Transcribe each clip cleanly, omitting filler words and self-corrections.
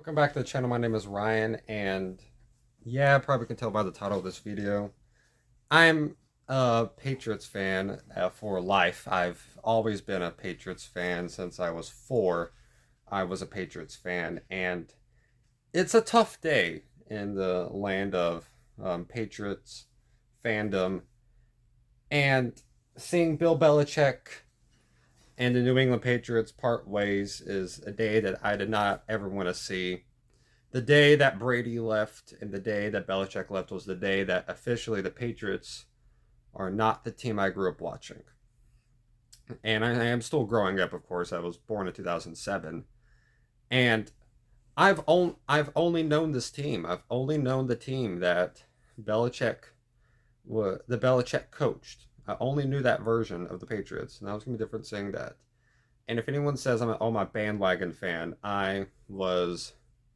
Welcome back to the channel. My name is Ryan, and yeah, probably can tell by the title of this video, I'm a Patriots fan for life. I've always been a Patriots fan since I was 4. I was a Patriots fan, and it's a tough day in the land of Patriots fandom, and seeing Bill Belichick and the New England Patriots part ways is a day that I did not ever want to see. The day that Brady left and the day that Belichick left was the day that officially the Patriots are not the team I grew up watching. And I am still growing up, of course. I was born in 2007. And I've only known this team. I've only known the team that Belichick the Belichick coached. I only knew that version of the Patriots, and I was gonna be different saying that. And if anyone says I'm my bandwagon fan, I was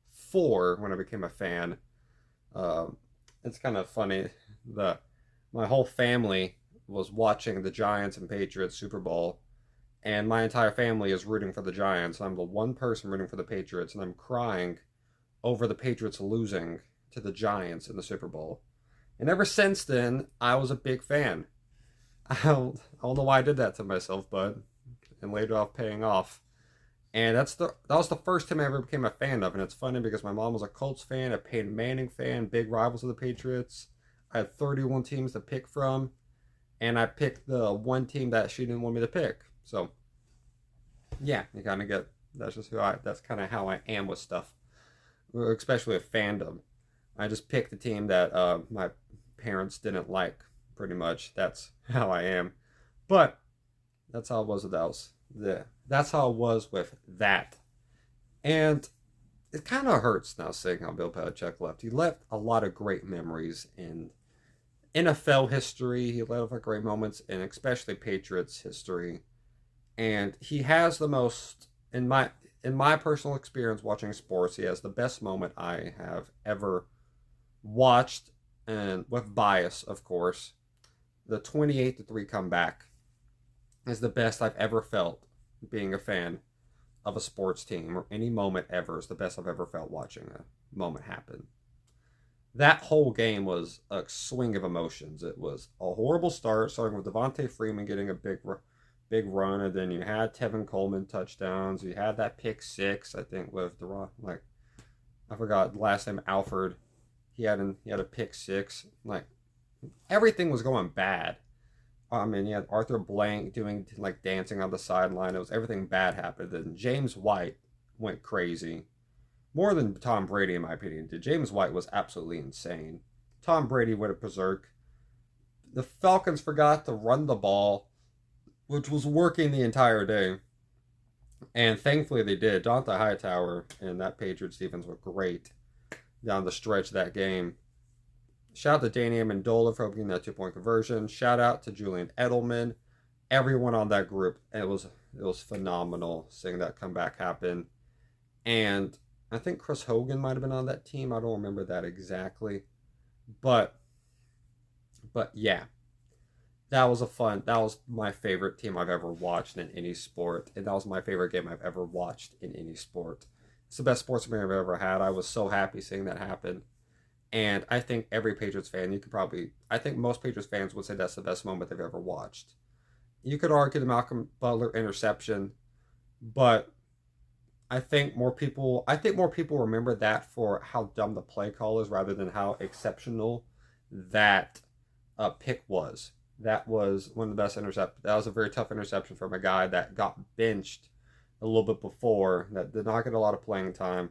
4 when I became a fan. It's kind of funny. The My whole family was watching the Giants and Patriots Super Bowl, and my entire family is rooting for the Giants. I'm the one person rooting for the Patriots, and I'm crying over the Patriots losing to the Giants in the Super Bowl. And ever since then, I was a big fan. I don't know why I did that to myself, but it later off paying off. And that was the first time I ever became a fan of. And it's funny because my mom was a Colts fan, a Peyton Manning fan, big rivals of the Patriots. I had 31 teams to pick from, and I picked the one team that she didn't want me to pick. So yeah, you kind of get that's kind of how I am with stuff, especially with fandom. I just picked the team that my parents didn't like. Pretty much, that's how I am. But that's how it was with else. That's how it was with that. And it kind of hurts now seeing how Bill Belichick left. He left a lot of great memories in NFL history. He left great moments in especially Patriots history. And he has the most in my personal experience watching sports, he has the best moment I have ever watched, and with bias, of course. The 28-3 comeback is the best I've ever felt being a fan of a sports team, or any moment ever is the best I've ever felt watching a moment happen. That whole game was a swing of emotions. It was a horrible start, starting with Devontae Freeman getting a big run, and then you had Tevin Coleman touchdowns. You had that pick six, I think, with the I forgot the last name, Alfred. He had a pick six. Like, everything was going bad. I mean, you had Arthur Blank doing like dancing on the sideline. It was everything bad happened. Then James White went crazy, more than Tom Brady in my opinion. James White was absolutely insane. Tom Brady went berserk. The Falcons forgot to run the ball, which was working the entire day, and thankfully they did. Dante Hightower and that Patriots defense were great down the stretch of that game. Shout out to Danny Amendola for opening that 2-point conversion. Shout out to Julian Edelman. Everyone on that group. It was phenomenal seeing that comeback happen. And I think Chris Hogan might have been on that team. I don't remember that exactly. But yeah. That was my favorite team I've ever watched in any sport. And that was my favorite game I've ever watched in any sport. It's the best sports game I've ever had. I was so happy seeing that happen. And I think every Patriots fan, I think most Patriots fans would say that's the best moment they've ever watched. You could argue the Malcolm Butler interception, but I think more people remember that for how dumb the play call is rather than how exceptional that pick was. That was one of the best interceptions. That was a very tough interception from a guy that got benched a little bit before, that did not get a lot of playing time,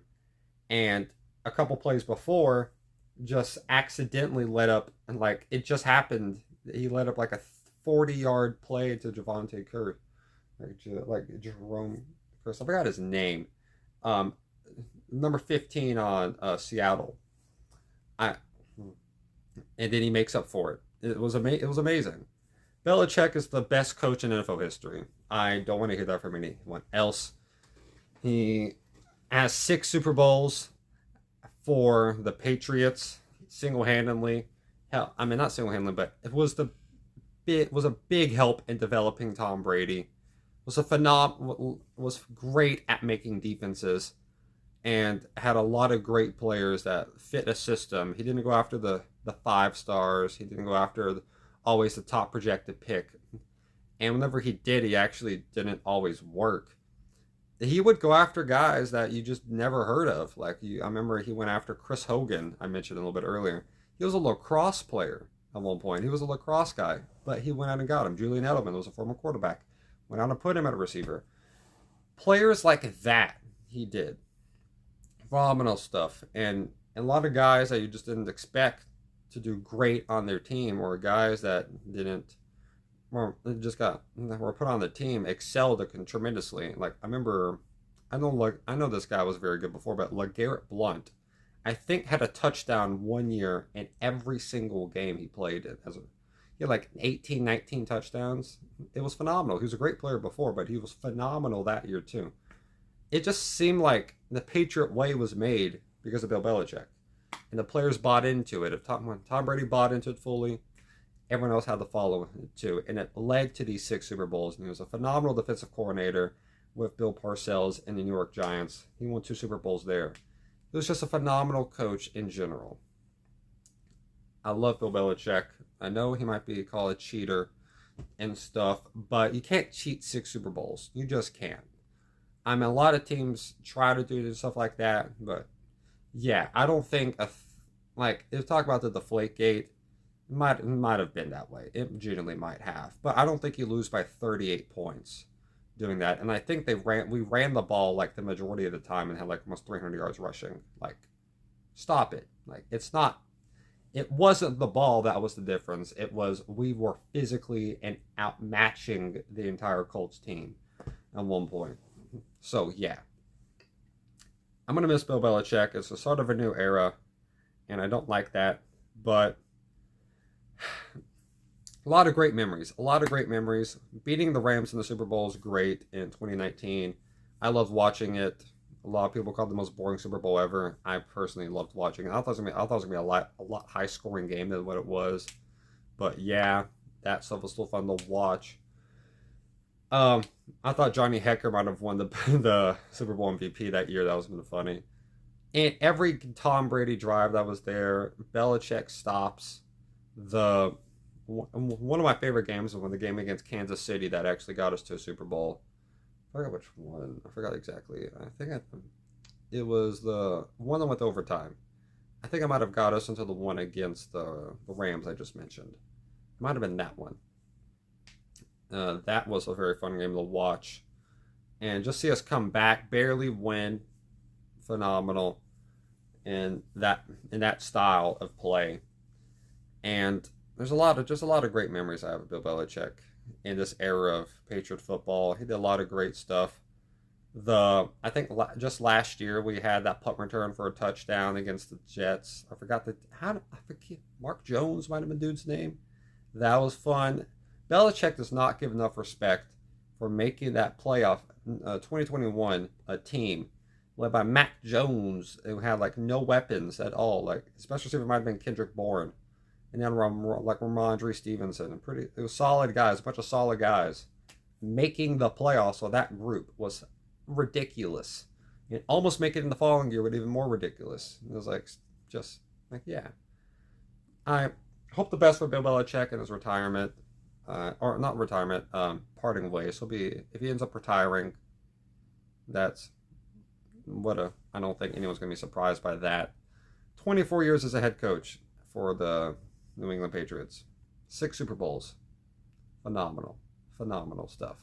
and a couple plays before just accidentally let up, and like it just happened. He let up like a 40-yard play to Javonte Curse, like Jerome Curse. I forgot his name. Number 15 on Seattle. I And then he makes up for it. It was amazing. Belichick is the best coach in NFL history. I don't want to hear that from anyone else. He has 6 Super Bowls for the Patriots single-handedly. Hell, I mean, not single-handedly, but it was a big help in developing Tom Brady. Was great at making defenses and had a lot of great players that fit a system. He didn't go after the 5 stars. He didn't go after always the top projected pick. And whenever he did, he actually didn't always work. He would go after guys that you just never heard of. I remember he went after Chris Hogan, I mentioned a little bit earlier. He was a lacrosse player at one point. He was a lacrosse guy, but he went out and got him. Julian Edelman was a former quarterback. Went out and put him at a receiver. Players like that, he did. Phenomenal stuff. And a lot of guys that you just didn't expect to do great on their team, or guys that didn't, or just were put on the team, excelled tremendously. Like I remember, I know this guy was very good before, but LeGarrette Blount, I think had a touchdown one year in every single game he played in. He had like 18, 19 touchdowns. It was phenomenal. He was a great player before, but he was phenomenal that year too. It just seemed like the Patriot way was made because of Bill Belichick. And the players bought into it. When Tom Brady bought into it fully, everyone else had to follow it too. And it led to these 6 Super Bowls. And he was a phenomenal defensive coordinator with Bill Parcells and the New York Giants. He won 2 Super Bowls there. He was just a phenomenal coach in general. I love Bill Belichick. I know he might be called a cheater and stuff, but you can't cheat 6 Super Bowls. You just can't. I mean, a lot of teams try to do stuff like that, but yeah, I don't think if you talk about the Deflategate, it might have been that way. It genuinely might have, but I don't think you lose by 38 points doing that. And I think we ran the ball like the majority of the time and had like almost 300 yards rushing. Like, stop it. Like, it wasn't the ball that was the difference. It was we were physically and outmatching the entire Colts team at one point. So yeah, I'm gonna miss Bill Belichick. It's the start of a new era, and I don't like that. But a lot of great memories. A lot of great memories. Beating the Rams in the Super Bowl is great in 2019. I loved watching it. A lot of people call it the most boring Super Bowl ever. I personally loved watching it. I thought it was gonna be a lot high scoring game than what it was. But yeah, that stuff was still fun to watch. I thought Johnny Hecker might have won the Super Bowl MVP that year. That was been funny. And every Tom Brady drive that was there, Belichick stops. One of my favorite games was the game against Kansas City that actually got us to a Super Bowl. I forgot which one. I forgot exactly. It was the one that went to overtime. I think I might have got us into the one against the Rams I just mentioned. It might have been that one. That was a very fun game to watch. And just see us come back, barely win. Phenomenal. In that style of play. And there's a lot of great memories I have of Bill Belichick in this era of Patriot football. He did a lot of great stuff. I think just last year we had that punt return for a touchdown against the Jets. I forget Mark Jones might have been dude's name. That was fun. Belichick does not give enough respect for making that playoff 2021 team led by Mac Jones, who had like no weapons at all. Like special receiver might have been Kendrick Bourne, and then like Ramondre Stevenson. It was solid guys, a bunch of solid guys. Making the playoffs, so that group was ridiculous. And almost make it in the following year, but even more ridiculous. It was yeah. I hope the best for Bill Belichick in his retirement. Or not retirement, parting ways. If he ends up retiring, that's I don't think anyone's going to be surprised by that. 24 years as a head coach for the New England Patriots. 6 Super Bowls. Phenomenal stuff.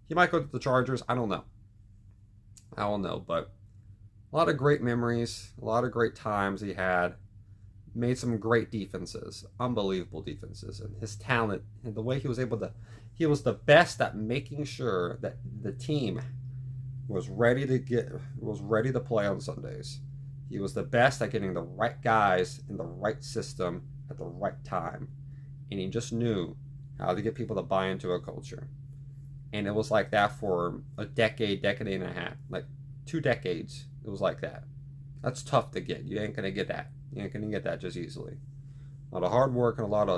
He might go to the Chargers. I don't know, but a lot of great memories, a lot of great times he had. Made some great defenses, unbelievable defenses, and his talent and the way he was the best at making sure that the team was ready to play on Sundays. He was the best at getting the right guys in the right system at the right time, and he just knew how to get people to buy into a culture. And it was like that for a decade and a half, like 2 decades. It was like that. That's tough to get. You ain't gonna get that. You ain't gonna get that just easily. A lot of hard work and a lot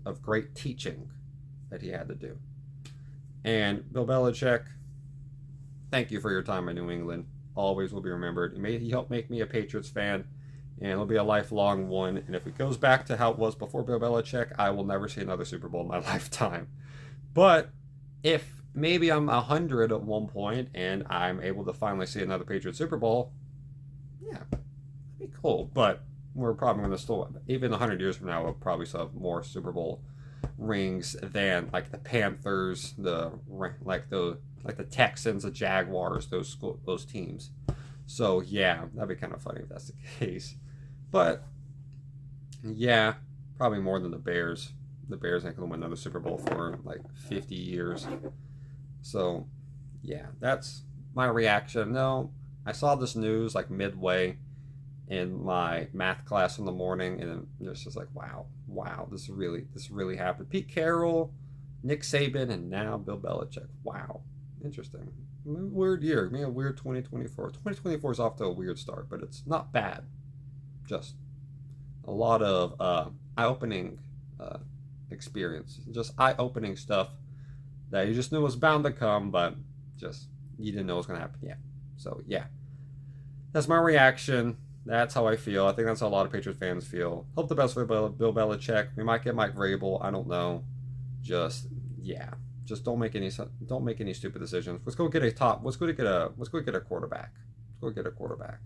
of great teaching that he had to do. And Bill Belichick, thank you for your time in New England. always will be remembered. He helped make me a Patriots fan, and it'll be a lifelong one. And if it goes back to how it was before Bill Belichick, I will never see another Super Bowl in my lifetime. But if maybe I'm 100 at one point and I'm able to finally see another Patriots Super Bowl, yeah, that'd be cool. But we're probably going to still, even 100 years from now, we'll probably still have more Super Bowl rings than like the Panthers, like the Texans, the Jaguars, those teams. So yeah, that'd be kind of funny if that's the case. But yeah, probably more than the Bears. The Bears ain't gonna win another Super Bowl for like 50 years. So yeah, that's my reaction. No, I saw this news like midway in my math class in the morning, and it's just like, wow, this really happened. Pete Carroll, Nick Saban, and now Bill Belichick. Wow, interesting. Weird year. I mean, a weird 2024. 2024 is off to a weird start, but it's not bad. Just a lot of eye-opening experience, just eye-opening stuff that you just knew was bound to come, but just you didn't know it was going to happen yet. So yeah, that's my reaction. That's how I feel. I think that's how a lot of Patriots fans feel. Hope the best for Bill Belichick. We might get Mike Vrabel. I don't know. Just yeah. Just don't make any stupid decisions. Let's go get a quarterback. Let's go get a quarterback.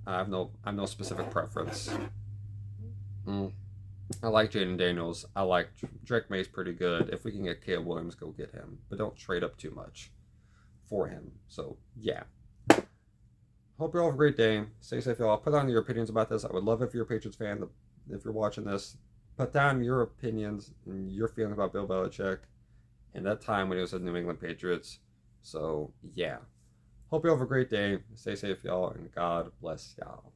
I have no specific preference. I like Jaden Daniels. I like Drake May's pretty good. If we can get Caleb Williams, go get him. But don't trade up too much for him. So yeah. Hope you all have a great day. Stay safe, y'all. Put down your opinions about this. I would love if you're a Patriots fan, if you're watching this. Put down your opinions and your feelings about Bill Belichick and that time when he was at New England Patriots. So, yeah. Hope you all have a great day. Stay safe, y'all, and God bless y'all.